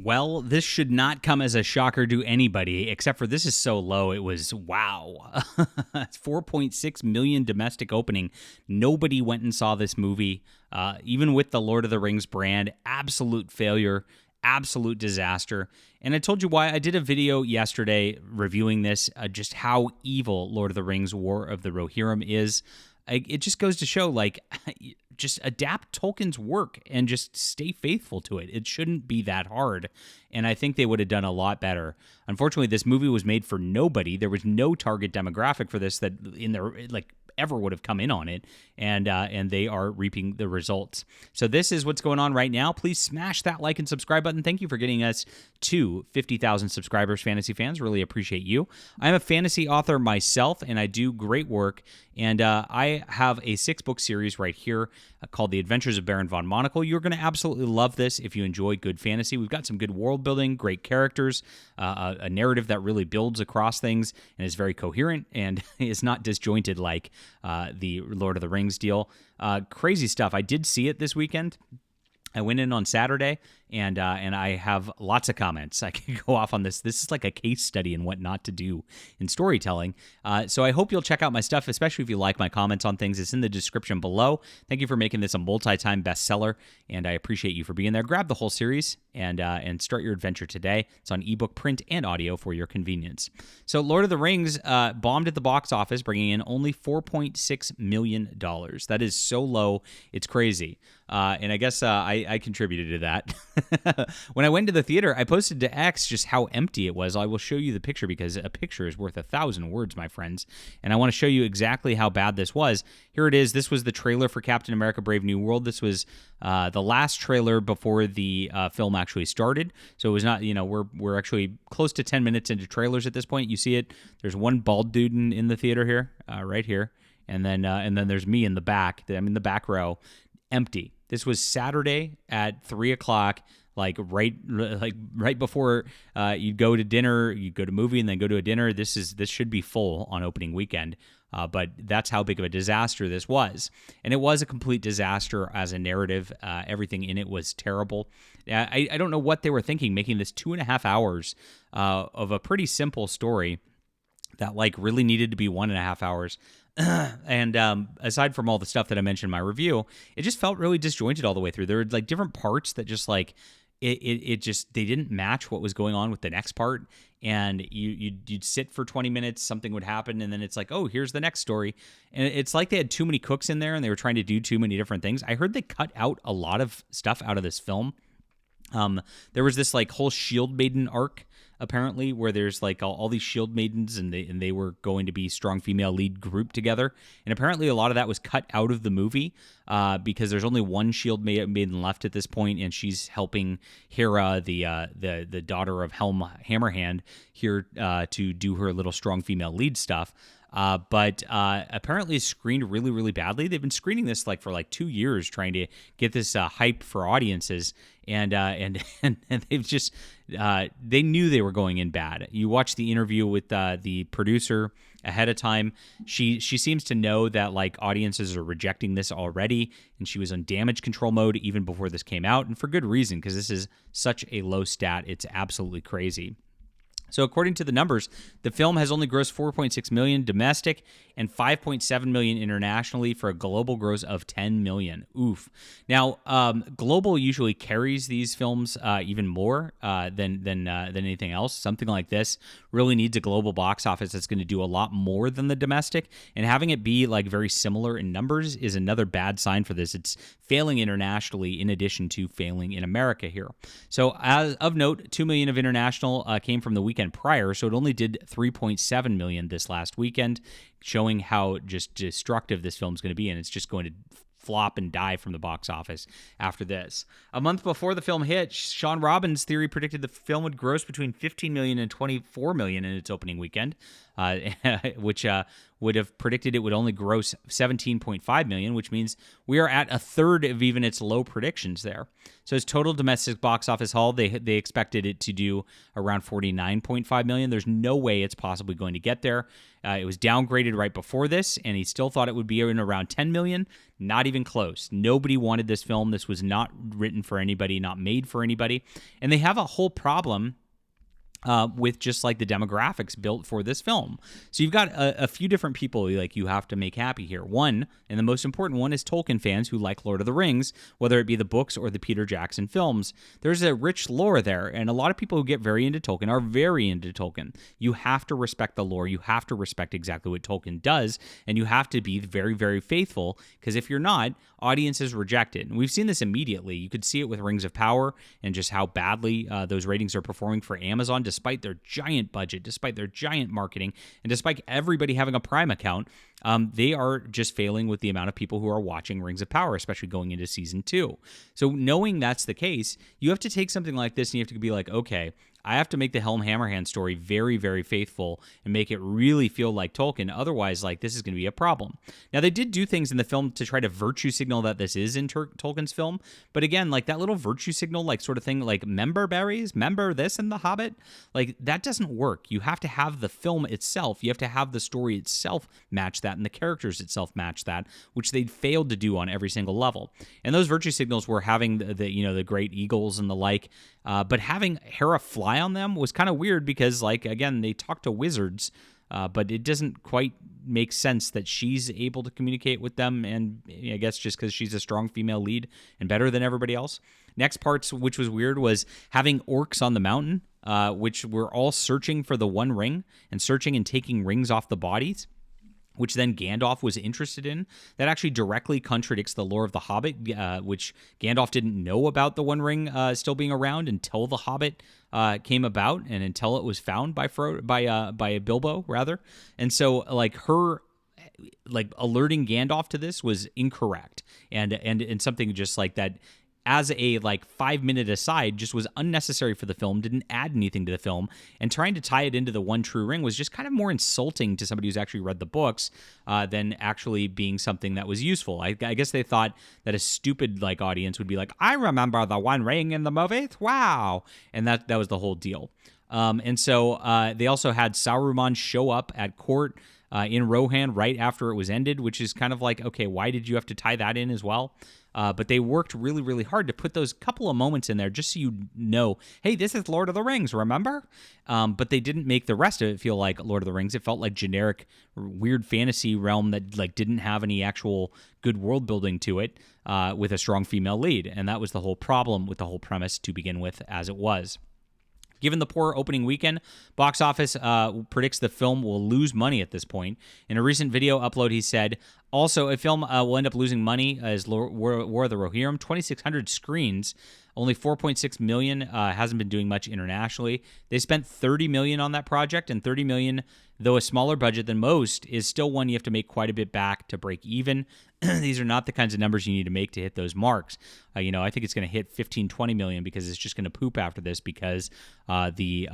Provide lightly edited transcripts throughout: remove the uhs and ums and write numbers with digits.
Well, this should not come as a shocker to anybody, except for this is so low. It was, wow. It's 4.6 million domestic opening. Nobody went and saw this movie. Even with the Lord of the Rings brand, absolute failure, absolute disaster. And I told you why. I did a video yesterday reviewing this, just how evil Lord of the Rings War of the Rohirrim is. It just goes to show, like, just adapt Tolkien's work and just stay faithful to it. It shouldn't be that hard. And I think they would have done a lot better. Unfortunately, this movie was made for nobody. There was no target demographic for this that in their, like, ever would have come in on it, and they are reaping the results. So this is what's going on right now. Please smash that like and subscribe button. Thank you for getting us to 50,000 subscribers, fantasy fans. Really appreciate you. I'm a fantasy author myself, and I do great work, and I have a 6-book series right here called The Adventures of Baron von Monocle. You're going to absolutely love this if you enjoy good fantasy. We've got some good world building, great characters, a narrative that really builds across things and is very coherent and is not disjointed like the Lord of the Rings deal. Crazy stuff. I did see it this weekend. I went in on Saturday, and I have lots of comments. I can go off on this. This is like a case study in what not to do in storytelling. So I hope you'll check out my stuff, especially if you like my comments on things. It's in the description below. Thank you for making this a multi-time bestseller, and I appreciate you for being there. Grab the whole series and start your adventure today. It's on ebook, print, and audio for your convenience. So Lord of the Rings bombed at the box office, bringing in only $4.6 million. That is so low, it's crazy. And I guess I contributed to that. When I went to the theater, I posted to X just how empty it was. I will show you the picture because a picture is worth 1,000 words, my friends. And I want to show you exactly how bad this was. Here it is. This was the trailer for Captain America Brave New World. This was the last trailer before the film actually started. So it was not, we're actually close to 10 minutes into trailers at this point. You see it. There's one bald dude in the theater here, right here. And then there's me in the back. I'm in the back row. Empty. This was Saturday at 3:00, like right before you'd go to dinner, you'd go to movie and then go to a dinner. This should be full on opening weekend, but that's how big of a disaster this was, and it was a complete disaster as a narrative. Everything in it was terrible. I don't know what they were thinking, making this 2.5 hours of a pretty simple story that like really needed to be 1.5 hours. And aside from all the stuff that I mentioned in my review, it just felt really disjointed all the way through. There were like different parts that just like it just they didn't match what was going on with the next part. And you'd sit for 20 minutes, something would happen, and then it's like, oh, here's the next story. And it's like they had too many cooks in there, and they were trying to do too many different things. I heard they cut out a lot of stuff out of this film. There was this like whole Shield Maiden arc, apparently, where there's like all these Shield Maidens, and they were going to be strong female lead group together. And apparently a lot of that was cut out of the movie because there's only one Shield Maiden left at this point, and she's helping Hera, the daughter of Helm Hammerhand, here to do her little strong female lead stuff. But apparently it's screened really, really badly. They've been screening this for 2 years, trying to get this hype for audiences, and they've just they knew they were going in bad. You watch the interview with the producer ahead of time. She seems to know that audiences are rejecting this already, and she was on damage control mode even before this came out, and for good reason, because this is such a low stat. It's absolutely crazy. So according to the numbers, the film has only grossed $4.6 million domestic and $5.7 million internationally for a global gross of $10 million. Oof. Now, global usually carries these films even more than anything else. Something like this really needs a global box office that's going to do a lot more than the domestic, and having it be very similar in numbers is another bad sign for this. It's failing internationally in addition to failing in America here. So as of note, $2 million of international came from the weekend prior, so it only did $3.7 million this last weekend, showing how just destructive this film's going to be, and it's just going to flop and die from the box office after this. A month before the film hit, Sean Robbins' theory predicted the film would gross between $15 million and $24 million in its opening weekend. which would have predicted it would only gross 17.5 million, which means we are at a third of even its low predictions there. So its total domestic box office haul, they expected it to do around 49.5 million. There's no way it's possibly going to get there. It was downgraded right before this, and he still thought it would be in around 10 million. Not even close. Nobody wanted this film. This was not written for anybody, not made for anybody. And they have a whole problem with just like the demographics built for this film. So you've got a few different people like you have to make happy here. One, and the most important one, is Tolkien fans who like Lord of the Rings, whether it be the books or the Peter Jackson films. There's a rich lore there, and a lot of people who get very into Tolkien are very into Tolkien. You have to respect the lore. You have to respect exactly what Tolkien does, and you have to be very, very faithful, because if you're not, audiences reject it. And we've seen this immediately. You could see it with Rings of Power and just how badly those ratings are performing for Amazon, despite their giant budget, despite their giant marketing, and despite everybody having a Prime account. They are just failing with the amount of people who are watching Rings of Power, especially going into season 2. So knowing that's the case, you have to take something like this and you have to be like, okay, I have to make the Helm Hammerhand story very, very faithful and make it really feel like Tolkien. Otherwise, like, this is going to be a problem. Now, they did do things in the film to try to virtue signal that this is in Tolkien's film. But again, like that little virtue signal, like sort of thing, like member berries, member this in The Hobbit, like that doesn't work. You have to have the film itself. You have to have the story itself match that and the characters itself match that, which they failed to do on every single level. And those virtue signals were having the great eagles and the like, but having Hera fly on them was kind of weird because, like, again, they talk to wizards, but it doesn't quite make sense that she's able to communicate with them, and I guess just because she's a strong female lead and better than everybody else. Next parts, which was weird, was having orcs on the mountain, which were all searching for the One Ring and searching and taking rings off the bodies, which then Gandalf was interested in. That actually directly contradicts the lore of The Hobbit, which Gandalf didn't know about the One Ring still being around until The Hobbit came about and until it was found by Bilbo, rather. And so, like, her alerting Gandalf to this was incorrect, and something just like that, as a 5-minute aside, just was unnecessary for the film, didn't add anything to the film, and trying to tie it into the One True Ring was just kind of more insulting to somebody who's actually read the books than actually being something that was useful. I guess they thought that a stupid audience would be like, I remember the One Ring in the movies, wow, and that was the whole deal. And so they also had Saruman show up at court in Rohan right after it was ended, which is kind of like, okay, why did you have to tie that in as well? But they worked really, really hard to put those couple of moments in there just so you know, hey, this is Lord of the Rings, remember? But they didn't make the rest of it feel like Lord of the Rings. It felt like generic, weird fantasy realm that didn't have any actual good world building to it with a strong female lead. And that was the whole problem with the whole premise to begin with, as it was. Given the poor opening weekend, box office predicts the film will lose money at this point. In a recent video upload, he said, also, a film will end up losing money as War of the Rohirrim, 2,600 screens, only 4.6 million, hasn't been doing much internationally. They spent $30 million on that project, and $30 million, though a smaller budget than most, is still one you have to make quite a bit back to break even. These are not the kinds of numbers you need to make to hit those marks. I think it's going to hit 15-20 million because it's just going to poop after this because the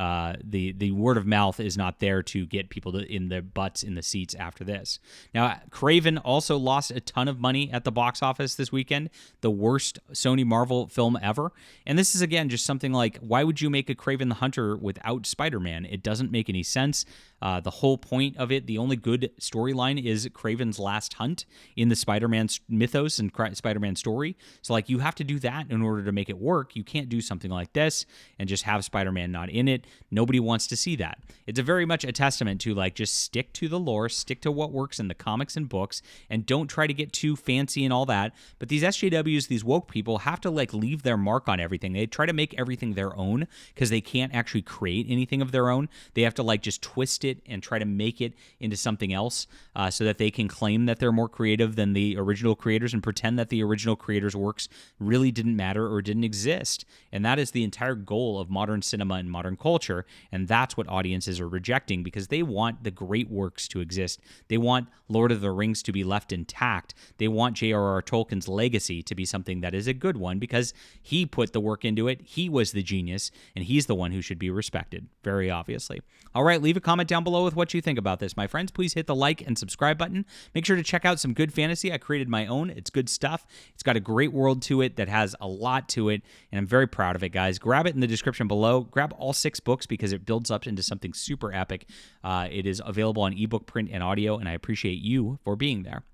word of mouth is not there to get people in their butts in the seats after this. Now, Craven also lost a ton of money at the box office this weekend, the worst Sony Marvel film ever. And this is, again, just something like, why would you make a Craven the Hunter without Spider-Man? It doesn't make any sense. The whole point of it, the only good storyline is Craven's last hunt in the Spider-Man mythos and Spider-Man story. So, you have to do that in order to make it work. You can't do something like this and just have Spider-Man not in it. Nobody wants to see that. It's a very much a testament to, just stick to the lore, stick to what works in the comics and books, and don't try to get too fancy and all that. But these SJWs, these woke people, have to, leave their mark on everything. They try to make everything their own because they can't actually create anything of their own. They have to, just twist it and try to make it into something else so that they can claim that they're more creative than the original creators and pretend that the original creators' works really didn't matter or didn't exist. And that is the entire goal of modern cinema and modern culture, and that's what audiences are rejecting because they want the great works to exist. They want Lord of the Rings to be left intact. They want j.r.r. Tolkien's legacy to be something that is a good one because he put the work into it. He was the genius, and he's the one who should be respected, very obviously. All right, leave a comment down below with what you think about this. My friends, please hit the like and subscribe button. Make sure to check out some good fantasy. I created my own. It's good stuff. It's got a great world to it that has a lot to it, and I'm very proud of it, guys. Grab it in the description below. Grab all 6 books because it builds up into something super epic. It is available on ebook, print, and audio, and I appreciate you for being there.